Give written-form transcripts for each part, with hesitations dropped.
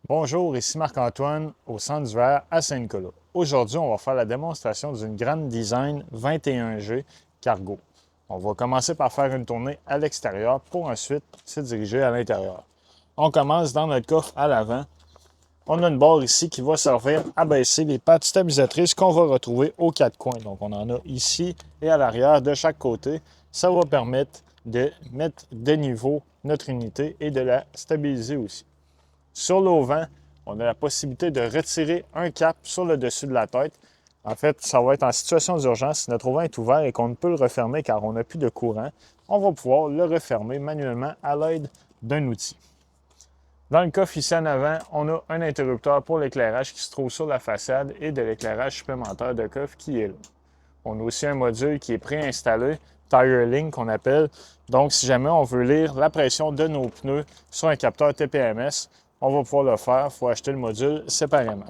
Bonjour, ici Marc-Antoine au Centre d'hiver à Saint-Nicolas. Aujourd'hui, on va faire la démonstration d'une Grand Design 21G Cargo. On va commencer par faire une tournée à l'extérieur pour ensuite se diriger à l'intérieur. On commence dans notre coffre à l'avant. On a une barre ici qui va servir à baisser les pattes stabilisatrices qu'on va retrouver aux quatre coins. Donc, on en a ici et à l'arrière de chaque côté. Ça va permettre de mettre de niveau notre unité et de la stabiliser aussi. Sur l'auvent, on a la possibilité de retirer un cap sur le dessus de la tête. En fait, ça va être en situation d'urgence. Si notre auvent est ouvert et qu'on ne peut le refermer car on n'a plus de courant, on va pouvoir le refermer manuellement à l'aide d'un outil. Dans le coffre ici en avant, on a un interrupteur pour l'éclairage qui se trouve sur la façade et de l'éclairage supplémentaire de coffre qui est là. On a aussi un module qui est préinstallé, TireLink qu'on appelle. Donc, si jamais on veut lire la pression de nos pneus sur un capteur TPMS, on va pouvoir le faire. Il faut acheter le module séparément.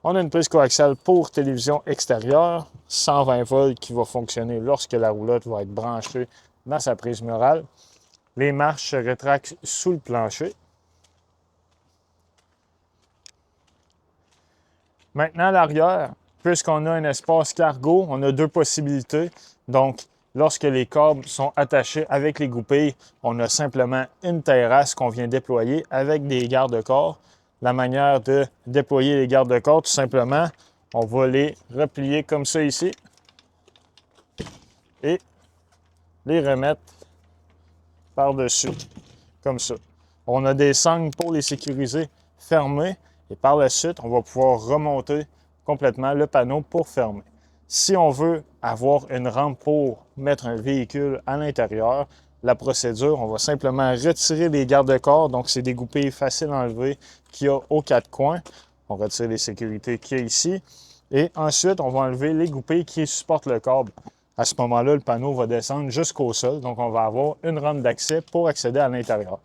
On a une prise coaxiale pour télévision extérieure, 120 volts qui va fonctionner lorsque la roulotte va être branchée dans sa prise murale. Les marches se rétractent sous le plancher. Maintenant, à l'arrière, puisqu'on a un espace cargo, on a deux possibilités. Donc, lorsque les câbles sont attachés avec les goupilles, on a simplement une terrasse qu'on vient déployer avec des garde-corps. La manière de déployer les garde-corps, tout simplement, on va les replier comme ça ici et les remettre par-dessus, comme ça. On a des sangles pour les sécuriser fermés et par la suite, on va pouvoir remonter complètement le panneau pour fermer. Si on veut avoir une rampe pour mettre un véhicule à l'intérieur, la procédure, on va simplement retirer les garde-corps, donc c'est des goupilles faciles à enlever qu'il y a aux quatre coins. On retire les sécurités qu'il y a ici et ensuite, on va enlever les goupilles qui supportent le câble. À ce moment-là, le panneau va descendre jusqu'au sol, donc on va avoir une rampe d'accès pour accéder à l'intérieur.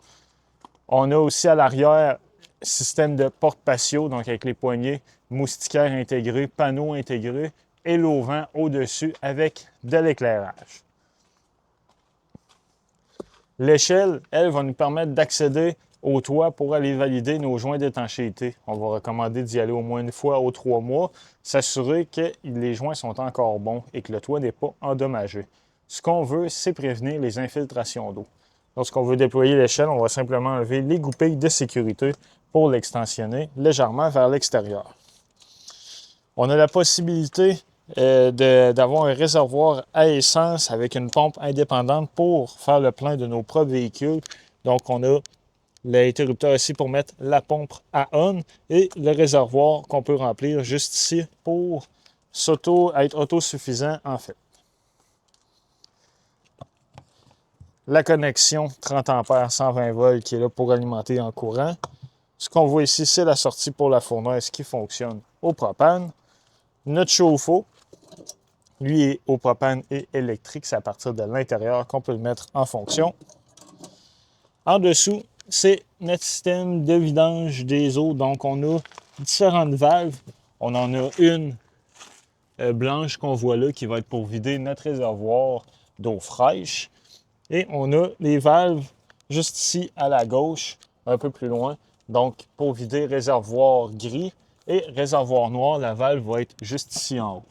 On a aussi à l'arrière système de porte-patio, donc avec les poignées, moustiquaires intégrés, panneaux intégrés et l'auvent au-dessus avec de l'éclairage. L'échelle, elle, va nous permettre d'accéder au toit pour aller valider nos joints d'étanchéité. On va recommander d'y aller au moins une fois aux 3 mois, s'assurer que les joints sont encore bons et que le toit n'est pas endommagé. Ce qu'on veut, c'est prévenir les infiltrations d'eau. Lorsqu'on veut déployer l'échelle, on va simplement enlever les goupilles de sécurité pour l'extensionner légèrement vers l'extérieur. On a la possibilité d'avoir un réservoir à essence avec une pompe indépendante pour faire le plein de nos propres véhicules. Donc, on a l'interrupteur ici pour mettre la pompe à on et le réservoir qu'on peut remplir juste ici pour être autosuffisant en fait. La connexion 30 A 120 volts qui est là pour alimenter en courant. Ce qu'on voit ici, c'est la sortie pour la fournaise qui fonctionne au propane. Notre chauffe-eau, lui, est au propane et électrique. C'est à partir de l'intérieur qu'on peut le mettre en fonction. En dessous, c'est notre système de vidange des eaux. Donc, on a différentes valves. On en a une blanche qu'on voit là qui va être pour vider notre réservoir d'eau fraîche. Et on a les valves juste ici à la gauche, un peu plus loin. Donc, pour vider réservoir gris et réservoir noir, la valve va être juste ici en haut.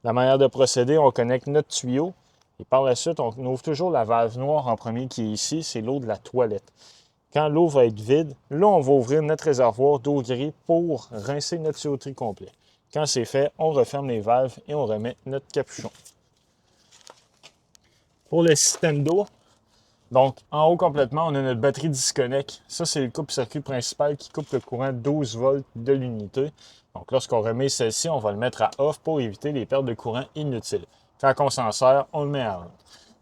La manière de procéder, on connecte notre tuyau et par la suite, on ouvre toujours la valve noire en premier qui est ici, c'est l'eau de la toilette. Quand l'eau va être vide, là, on va ouvrir notre réservoir d'eau gris pour rincer notre tuyauterie complet. Quand c'est fait, on referme les valves et on remet notre capuchon. Pour le système d'eau, donc en haut complètement, on a notre batterie disconnect. Ça, c'est le coupe-circuit principal qui coupe le courant 12 volts de l'unité. Donc lorsqu'on remet celle-ci, on va le mettre à off pour éviter les pertes de courant inutiles. Quand on s'en sert, on le met à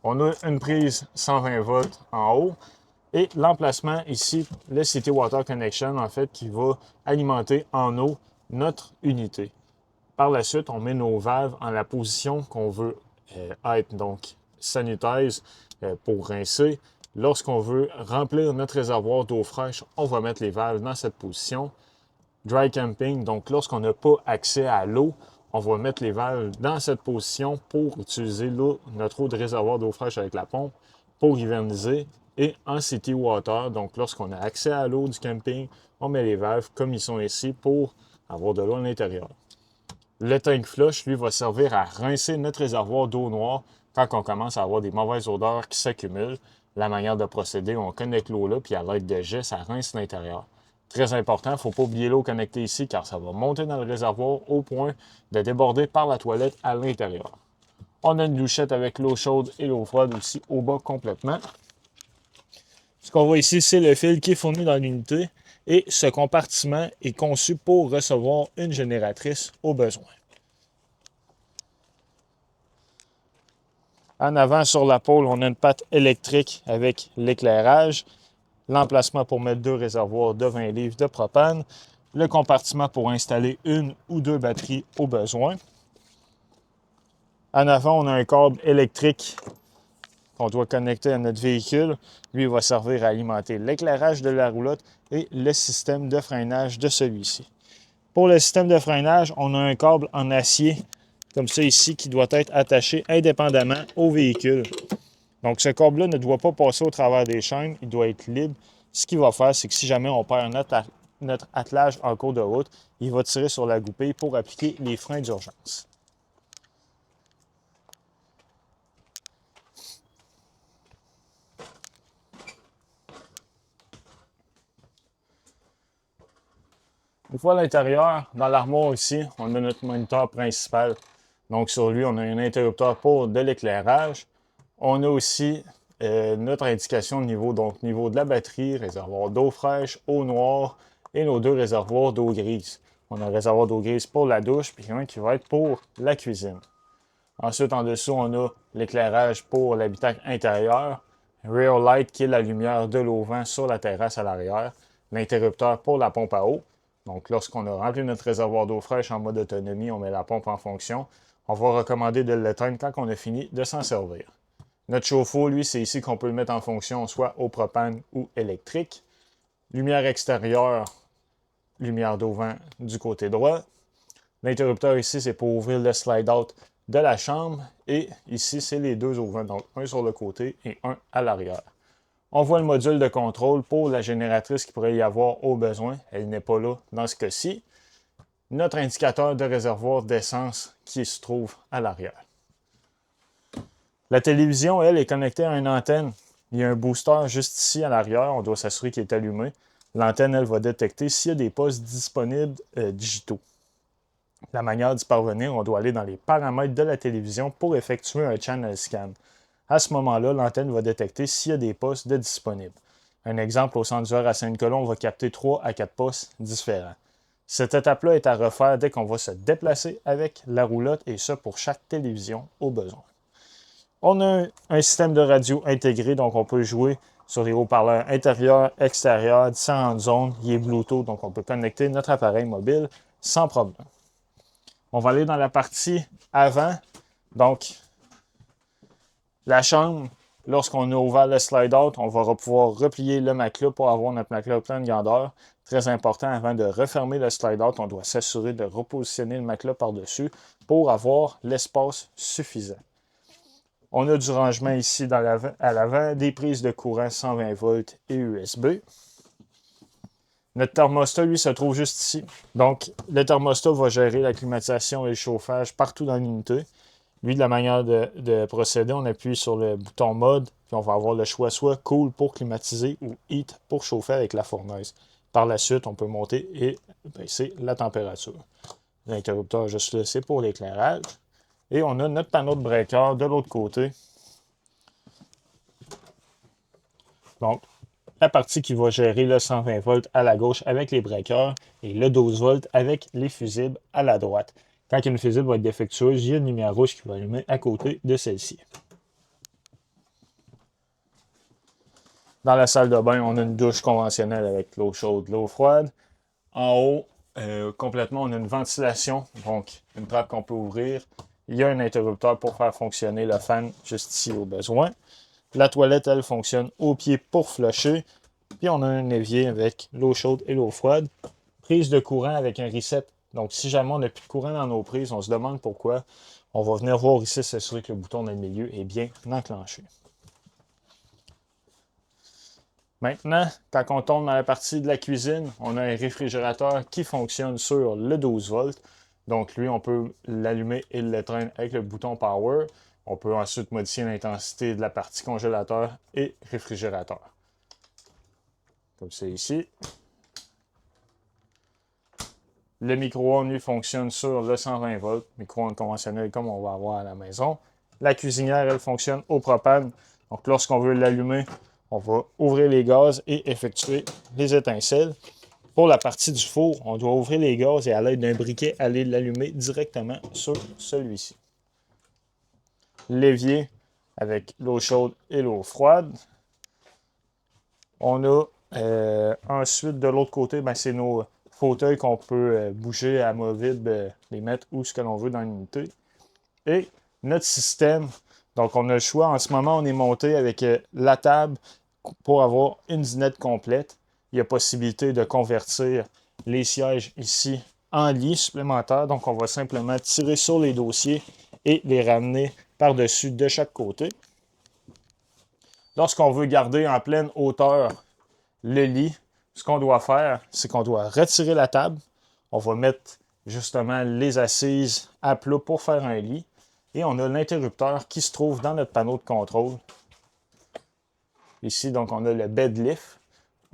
on. On a une prise 120 volts en haut et l'emplacement ici, le City Water Connection, en fait, qui va alimenter en eau notre unité. Par la suite, on met nos valves en la position qu'on veut être. Donc, sanitize pour rincer. Lorsqu'on veut remplir notre réservoir d'eau fraîche, on va mettre les valves dans cette position. Dry camping, donc lorsqu'on n'a pas accès à l'eau, on va mettre les valves dans cette position pour utiliser notre eau de réservoir d'eau fraîche avec la pompe pour hiverniser et en City Water. Donc, lorsqu'on a accès à l'eau du camping, on met les valves comme ils sont ici pour avoir de l'eau à l'intérieur. Le tank flush, lui, va servir à rincer notre réservoir d'eau noire quand on commence à avoir des mauvaises odeurs qui s'accumulent. La manière de procéder, on connecte l'eau là, puis à l'aide de jet, ça rince l'intérieur. Très important, il ne faut pas oublier l'eau connectée ici car ça va monter dans le réservoir au point de déborder par la toilette à l'intérieur. On a une douchette avec l'eau chaude et l'eau froide aussi au bas complètement. Ce qu'on voit ici, c'est le fil qui est fourni dans l'unité et ce compartiment est conçu pour recevoir une génératrice au besoin. En avant, sur la pôle, on a une patte électrique avec l'éclairage, l'emplacement pour mettre 2 réservoirs de 20 livres de propane, le compartiment pour installer 1 ou 2 batteries au besoin. En avant, on a un câble électrique qu'on doit connecter à notre véhicule. Lui, il va servir à alimenter l'éclairage de la roulotte et le système de freinage de celui-ci. Pour le système de freinage, on a un câble en acier, comme ça ici, qui doit être attaché indépendamment au véhicule. Donc, ce câble-là ne doit pas passer au travers des chaînes, il doit être libre. Ce qu'il va faire, c'est que si jamais on perd notre attelage en cours de route, il va tirer sur la goupille pour appliquer les freins d'urgence. Une fois à l'intérieur, dans l'armoire ici, on a notre moniteur principal. Donc, sur lui, on a un interrupteur pour de l'éclairage. On a aussi notre indication de niveau, donc niveau de la batterie, réservoir d'eau fraîche, eau noire et nos 2 réservoirs d'eau grise. On a un réservoir d'eau grise pour la douche, puis un qui va être pour la cuisine. Ensuite, en dessous, on a l'éclairage pour l'habitacle intérieur, Rear Light qui est la lumière de l'auvent sur la terrasse à l'arrière, l'interrupteur pour la pompe à eau. Donc, lorsqu'on a rempli notre réservoir d'eau fraîche en mode autonomie, on met la pompe en fonction. On va recommander de l'éteindre quand on a fini de s'en servir. Notre chauffe-eau, lui, c'est ici qu'on peut le mettre en fonction soit au propane ou électrique. Lumière extérieure, lumière d'auvent du côté droit. L'interrupteur ici, c'est pour ouvrir le slide-out de la chambre. Et ici, c'est les 2 auvents, donc un sur le côté et un à l'arrière. On voit le module de contrôle pour la génératrice qu'il pourrait y avoir au besoin. Elle n'est pas là dans ce cas-ci. Notre indicateur de réservoir d'essence qui se trouve à l'arrière. La télévision, elle, est connectée à une antenne. Il y a un booster juste ici à l'arrière. On doit s'assurer qu'il est allumé. L'antenne, elle, va détecter s'il y a des postes disponibles digitaux. La manière d'y parvenir, on doit aller dans les paramètres de la télévision pour effectuer un channel scan. À ce moment-là, l'antenne va détecter s'il y a des postes de disponibles. Un exemple, au centre d'hiver à Saint-Nicolas, on va capter 3 à 4 postes différents. Cette étape-là est à refaire dès qu'on va se déplacer avec la roulotte et ça pour chaque télévision au besoin. On a un système de radio intégré, donc on peut jouer sur les haut-parleurs intérieurs, extérieurs, différentes zones. Il est Bluetooth, donc on peut connecter notre appareil mobile sans problème. On va aller dans la partie avant. Donc, la chambre, lorsqu'on a ouvert le slide-out, on va pouvoir replier le matelas pour avoir notre matelas plein de grandeur. Très important, avant de refermer le slide-out, on doit s'assurer de repositionner le matelas par-dessus pour avoir l'espace suffisant. On a du rangement ici à l'avant, des prises de courant 120 volts et USB. Notre thermostat, lui, se trouve juste ici. Donc, le thermostat va gérer la climatisation et le chauffage partout dans l'unité. Lui, de la manière de procéder, on appuie sur le bouton mode, puis on va avoir le choix soit cool pour climatiser ou heat pour chauffer avec la fournaise. Par la suite, on peut monter et baisser la température. L'interrupteur juste là, c'est pour l'éclairage. Et on a notre panneau de breaker de l'autre côté. Donc, la partie qui va gérer le 120 volts à la gauche avec les breakers et le 12 volts avec les fusibles à la droite. Quand une fusible va être défectueuse, il y a une lumière rouge qui va allumer à côté de celle-ci. Dans la salle de bain, on a une douche conventionnelle avec l'eau chaude, l'eau froide. En haut, complètement, on a une ventilation, donc une trappe qu'on peut ouvrir. Il y a un interrupteur pour faire fonctionner le fan juste ici au besoin. La toilette, elle, fonctionne au pied pour flusher. Puis on a un évier avec l'eau chaude et l'eau froide. Prise de courant avec un reset. Donc si jamais on n'a plus de courant dans nos prises, on se demande pourquoi. On va venir voir ici, s'assurer que le bouton dans le milieu est bien enclenché. Maintenant, quand on tombe dans la partie de la cuisine, on a un réfrigérateur qui fonctionne sur le 12 volts. Donc lui, on peut l'allumer et l'éteindre avec le bouton Power. On peut ensuite modifier l'intensité de la partie congélateur et réfrigérateur. Comme c'est ici. Le micro-ondes, lui, fonctionne sur le 120 volts, micro-ondes conventionnel comme on va avoir à la maison. La cuisinière, elle fonctionne au propane. Donc lorsqu'on veut l'allumer, on va ouvrir les gaz et effectuer les étincelles. Pour la partie du four, on doit ouvrir les gaz et à l'aide d'un briquet, aller l'allumer directement sur celui-ci. L'évier avec l'eau chaude et l'eau froide. On a ensuite de l'autre côté, ben, c'est nos fauteuils qu'on peut bouger à main vide, les mettre où ce que l'on veut dans l'unité. Et notre système, donc on a le choix. En ce moment, on est monté avec la table pour avoir une dinette complète. Il y a possibilité de convertir les sièges ici en lit supplémentaire. Donc, on va simplement tirer sur les dossiers et les ramener par-dessus de chaque côté. Lorsqu'on veut garder en pleine hauteur le lit, ce qu'on doit faire, c'est qu'on doit retirer la table. On va mettre justement les assises à plat pour faire un lit. Et on a l'interrupteur qui se trouve dans notre panneau de contrôle. Ici, donc, on a le bed lift.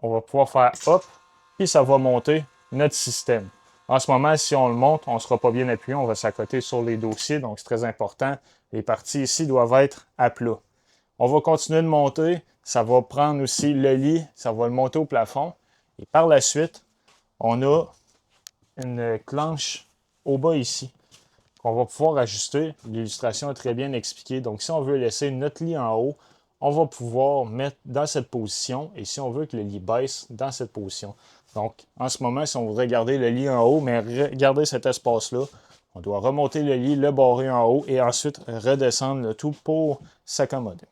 On va pouvoir faire hop, puis ça va monter notre système. En ce moment, si on le monte, on ne sera pas bien appuyé, on va s'accoter sur les dossiers, donc c'est très important. Les parties ici doivent être à plat. On va continuer de monter, ça va prendre aussi le lit, ça va le monter au plafond. Et par la suite, on a une planche au bas ici qu'on va pouvoir ajuster. L'illustration est très bien expliquée. Donc, si on veut laisser notre lit en haut, on va pouvoir mettre dans cette position. Et si on veut que le lit baisse, dans cette position. Donc, en ce moment, si on voudrait garder le lit en haut, mais garder cet espace-là, on doit remonter le lit, le barrer en haut et ensuite redescendre le tout pour s'accommoder.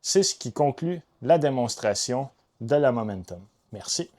C'est ce qui conclut la démonstration de la Momentum. Merci.